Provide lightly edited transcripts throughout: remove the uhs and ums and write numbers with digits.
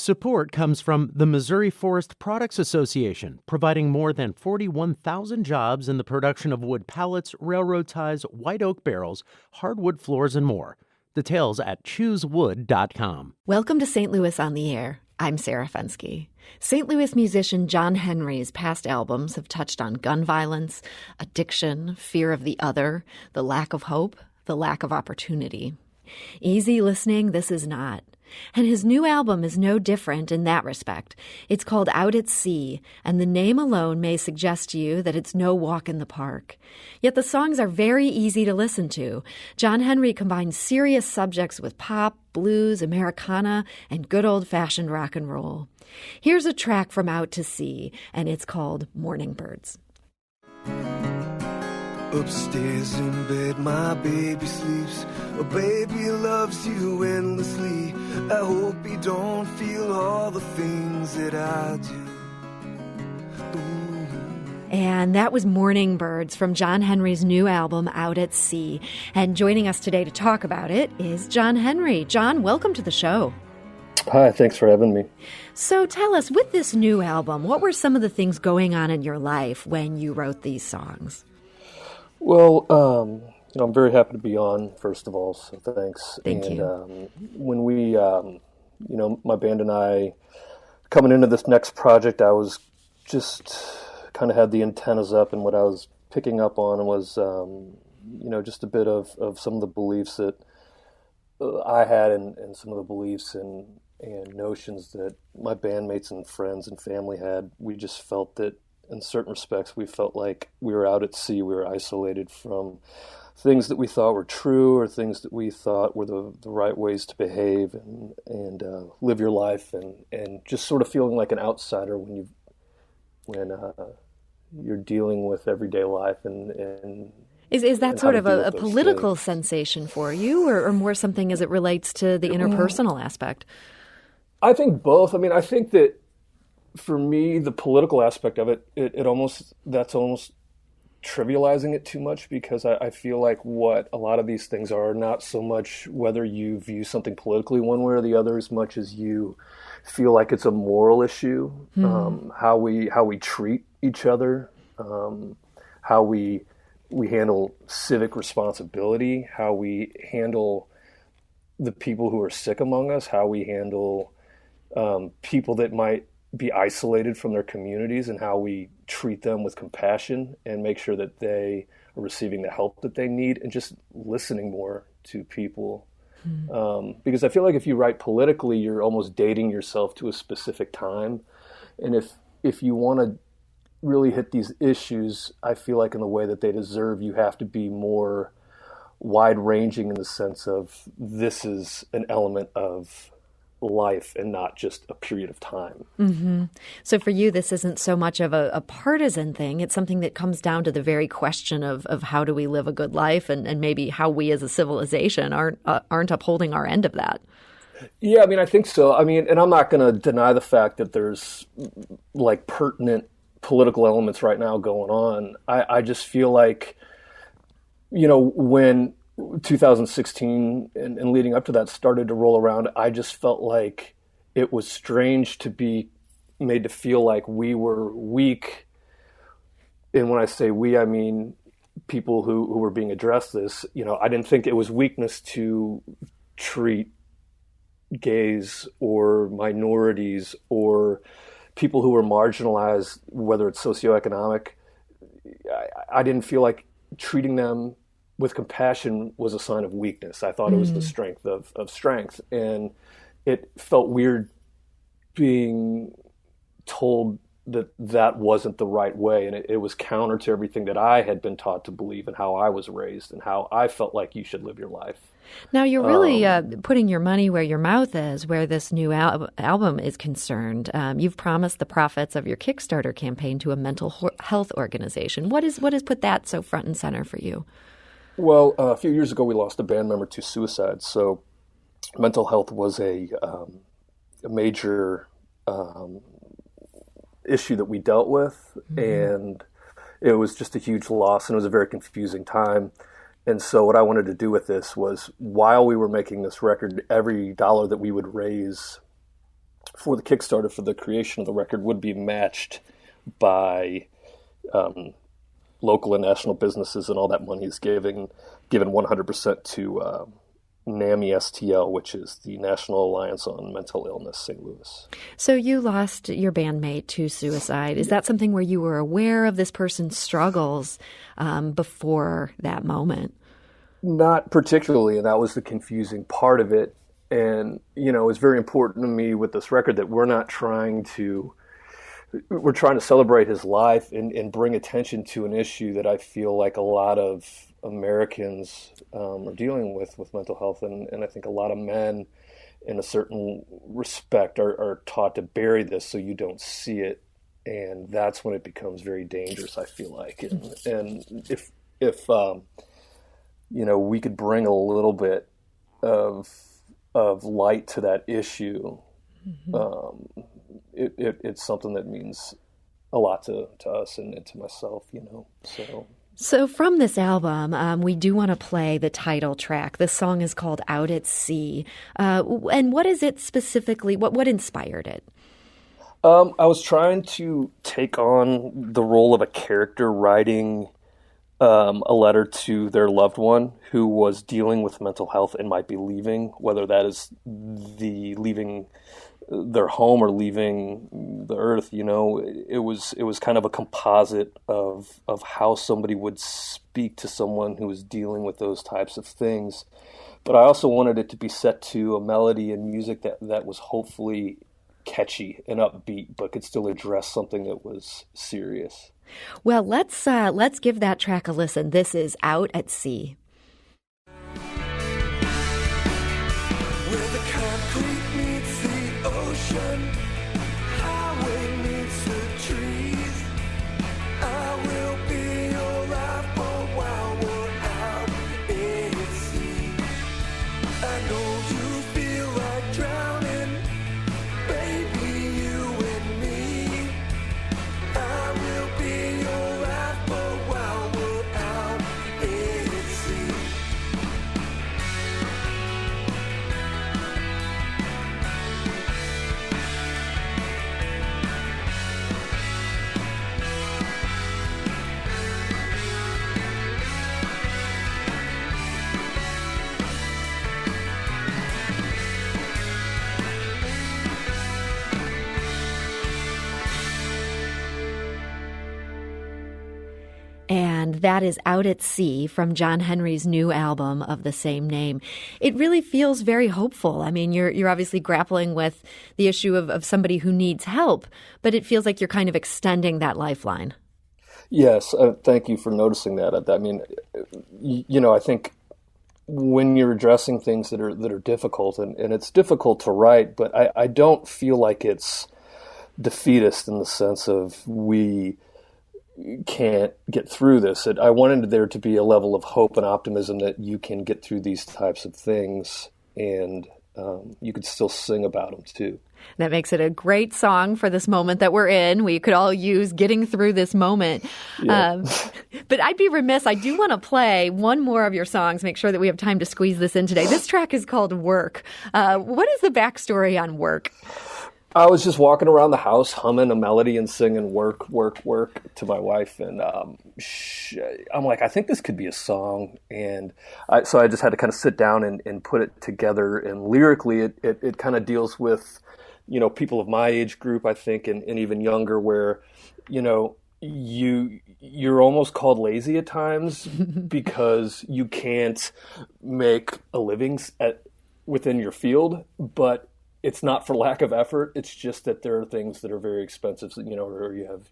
Support comes from the Missouri Forest Products Association, providing more than 41,000 jobs in the production of wood pallets, railroad ties, white oak barrels, hardwood floors, and more. Details at choosewood.com. Welcome to St. Louis on the Air. I'm Sarah Fensky. St. Louis musician John Henry's past albums have touched on gun violence, addiction, fear of the other, the lack of hope, the lack of opportunity. Easy listening, this is not. And his new album is no different in that respect. It's called Out at Sea, and the name alone may suggest to you that it's no walk in the park. Yet the songs are very easy to listen to. John Henry combines serious subjects with pop, blues, Americana, and good old-fashioned rock and roll. Here's a track from Out to Sea, and it's called Morning Birds. Upstairs in bed, my baby sleeps. A baby loves you endlessly. I hope he don't feel all the things that I do. And that was Morning Birds from John Henry's new album, Out at Sea. And joining us today to talk about it is John Henry. John, welcome to the show. Hi, thanks for having me. So tell us, with this new album, what were some of the things going on in your life when you wrote these songs? Well, I'm very happy to be on, first of all, so thanks. Thank you. When we, my band and I, coming into this next project, I was just kind of had the antennas up, and what I was picking up on was, just a bit of some of the beliefs that I had and some of the beliefs and notions that my bandmates and friends and family had. We just felt that in certain respects, we felt like we were out at sea. We were isolated from things that we thought were true or things that we thought were the right ways to behave and live your life, and just sort of feeling like an outsider when you're dealing with everyday life and Is that sort of a political sensation for you, or more something as it relates to the interpersonal aspect? I think both. I mean, I think that for me, the political aspect of that's almost trivializing it too much, because I feel like what a lot of these things are not so much whether you view something politically one way or the other, as much as you feel like it's a moral issue, how we treat each other, how we handle civic responsibility, how we handle the people who are sick among us, how we handle people that might be isolated from their communities, and how we treat them with compassion and make sure that they are receiving the help that they need, and just listening more to people. Because I feel like if you write politically, you're almost dating yourself to a specific time. And if you want to really hit these issues, I feel like in the way that they deserve, you have to be more wide-ranging in the sense of this is an element of life and not just a period of time. Mm-hmm. So for you, this isn't so much of a partisan thing. It's something that comes down to the very question of how do we live a good life, and maybe how we as a civilization aren't upholding our end of that. Yeah, I mean, I think so. I mean, and I'm not going to deny the fact that there's like pertinent political elements right now going on. I just feel like, when 2016 and leading up to that started to roll around, I just felt like it was strange to be made to feel like we were weak. And when I say we, I mean people who were being addressed this. I didn't think it was weakness to treat gays or minorities or people who were marginalized, whether it's socioeconomic. I didn't feel like treating them with compassion was a sign of weakness. I thought it was the strength of strength. And it felt weird being told that wasn't the right way. And it was counter to everything that I had been taught to believe and how I was raised and how I felt like you should live your life. Now, you're really putting your money where your mouth is, where this new album is concerned. You've promised the profits of your Kickstarter campaign to a mental health organization. What has put that so front and center for you? Well, a few years ago, we lost a band member to suicide. So mental health was a major issue that we dealt with. And it was just a huge loss, and it was a very confusing time. And so what I wanted to do with this was, while we were making this record, every dollar that we would raise for the Kickstarter for the creation of the record would be matched by local and national businesses, and all that money is given 100% to NAMI STL, which is the National Alliance on Mental Illness, St. Louis. So you lost your bandmate to suicide. Is that something where you were aware of this person's struggles before that moment? Not particularly, and that was the confusing part of it. And, it's very important to me with this record that we're trying to celebrate his life and bring attention to an issue that I feel like a lot of Americans are dealing with mental health, and I think a lot of men in a certain respect are taught to bury this so you don't see it, and that's when it becomes very dangerous, I feel like. And if we could bring a little bit of light to that issue, it's something that means a lot to us and to myself, So from this album, we do want to play the title track. This song is called Out at Sea. And what is it specifically? What inspired it? I was trying to take on the role of a character writing a letter to their loved one who was dealing with mental health and might be leaving, whether that is leaving their home or leaving the earth. It was kind of a composite of how somebody would speak to someone who was dealing with those types of things. But I also wanted it to be set to a melody and music that was hopefully catchy and upbeat, but could still address something that was serious. Well, let's give that track a listen. This is Out at Sea. Where the concrete meets the ocean, highway meets the trees. I will be your lifeboat while we're out at sea. I know you feel like drowning, baby, you and me. I will be your lifeboat while we're out at sea. And that is Out at Sea from John Henry's new album of the same name. It really feels very hopeful. I mean, you're obviously grappling with the issue of somebody who needs help, but it feels like you're kind of extending that lifeline. Yes, thank you for noticing that. I mean, I think when you're addressing things that are difficult, and it's difficult to write, but I don't feel like it's defeatist in the sense of we can't get through this. I wanted there to be a level of hope and optimism that you can get through these types of things, and you could still sing about them too. That makes it a great song for this moment that we're in. We could all use getting through this moment. Yeah. But I'd be remiss. I do want to play one more of your songs, make sure that we have time to squeeze this in today. This track is called Work. What is the backstory on Work? I was just walking around the house humming a melody and singing work, work, work to my wife. And I'm like, I think this could be a song. And so I just had to kind of sit down and put it together. And lyrically, it kind of deals with, people of my age group, I think, and even younger, where, you're almost called lazy at times because you can't make a living within your field, but it's not for lack of effort. It's just that there are things that are very expensive, or you have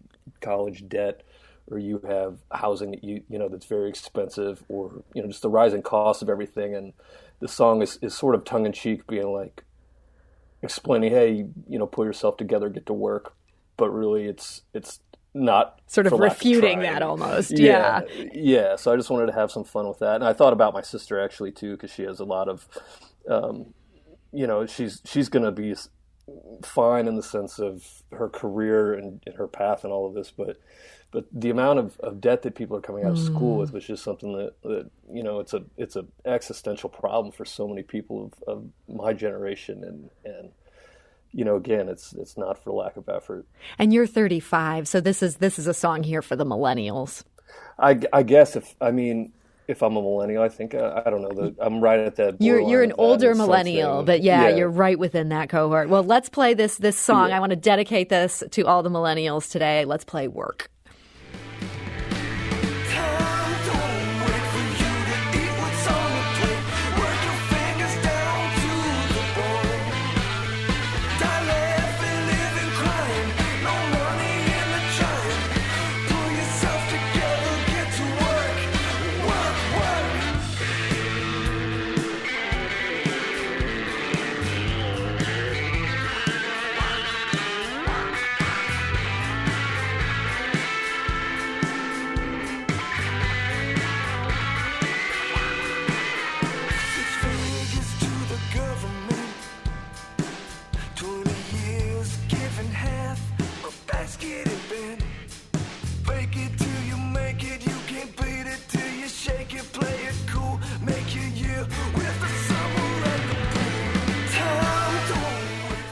college debt, or you have housing that that's very expensive, or, just the rising cost of everything. And the song is sort of tongue in cheek, being like, explaining, hey, pull yourself together, get to work. But really it's not sort of refuting that almost. Yeah. Yeah. So I just wanted to have some fun with that. And I thought about my sister actually too, because she has a lot of, she's going to be fine in the sense of her career and her path and all of this, but the amount of debt that people are coming out of school with was just something that it's a existential problem for so many people of my generation, and again, it's not for lack of effort. And you're 35, so this is a song here for the millennials. I guess if I'm a millennial, I think I don't know. I'm right at that. You're an older millennial, something. but you're right within that cohort. Well, let's play this song. I want to dedicate this to all the millennials today. Let's play Work.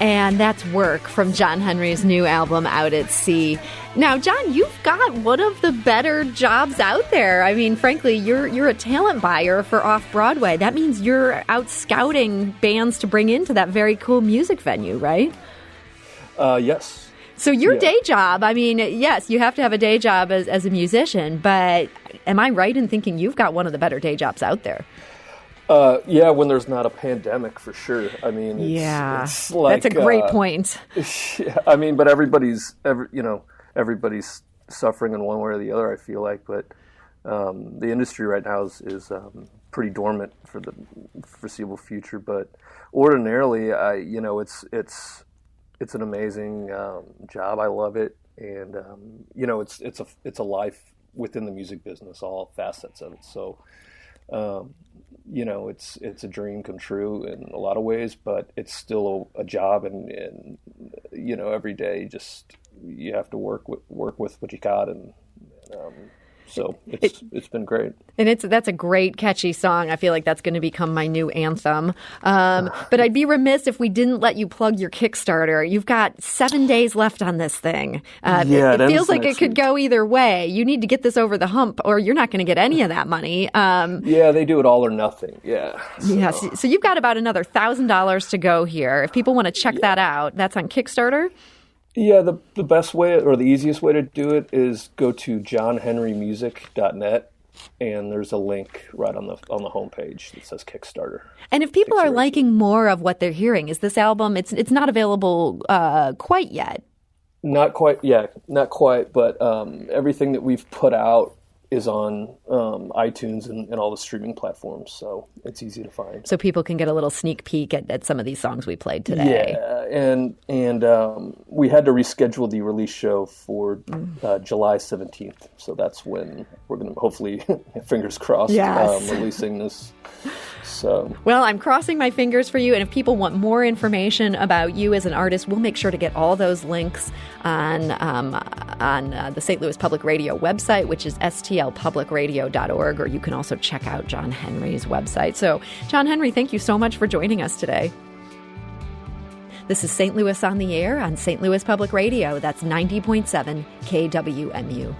And that's Work from John Henry's new album, Out at Sea. Now, John, you've got one of the better jobs out there. I mean, frankly, you're a talent buyer for Off-Broadway. That means you're out scouting bands to bring into that very cool music venue, right? Yes. So your day job, I mean, yes, you have to have a day job as a musician, but am I right in thinking you've got one of the better day jobs out there? When there's not a pandemic, for sure. I mean, it's like, that's a great point. Yeah, I mean, but everybody's suffering in one way or the other, I feel like. But the industry right now is pretty dormant for the foreseeable future. But ordinarily, it's an amazing job. I love it, and it's a life within the music business, all facets of it. So. It's a dream come true in a lot of ways, but it's still a job, and every day just you have to work with what you got, and so it's been great. And that's a great catchy song. I feel like that's going to become my new anthem. But I'd be remiss if we didn't let you plug your Kickstarter. You've got 7 days left on this thing. It feels like it could go either way. You need to get this over the hump, or you're not going to get any of that money. They do it all or nothing. Yeah. So you've got about another $1,000 to go here. If people want to check that out, that's on Kickstarter. Yeah, the best way or the easiest way to do it is go to johnhenrymusic.net, and there's a link right on the homepage that says Kickstarter. And if people are liking more of what they're hearing, is this album, it's not available quite yet? Not quite, not quite, but everything that we've put out is on iTunes and all the streaming platforms, so it's easy to find. So people can get a little sneak peek at some of these songs we played today. Yeah, and we had to reschedule the release show for July 17th, so that's when we're going to hopefully, fingers crossed, releasing this. So. Well, I'm crossing my fingers for you, and if people want more information about you as an artist, we'll make sure to get all those links on the St. Louis Public Radio website, which is stlpublicradio.org, or you can also check out John Henry's website. So, John Henry, thank you so much for joining us today. This is St. Louis on the Air on St. Louis Public Radio. That's 90.7 KWMU.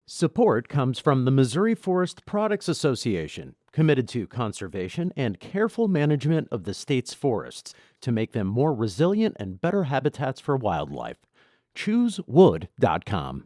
Support comes from the Missouri Forest Products Association, committed to conservation and careful management of the state's forests to make them more resilient and better habitats for wildlife. ChooseWood.com.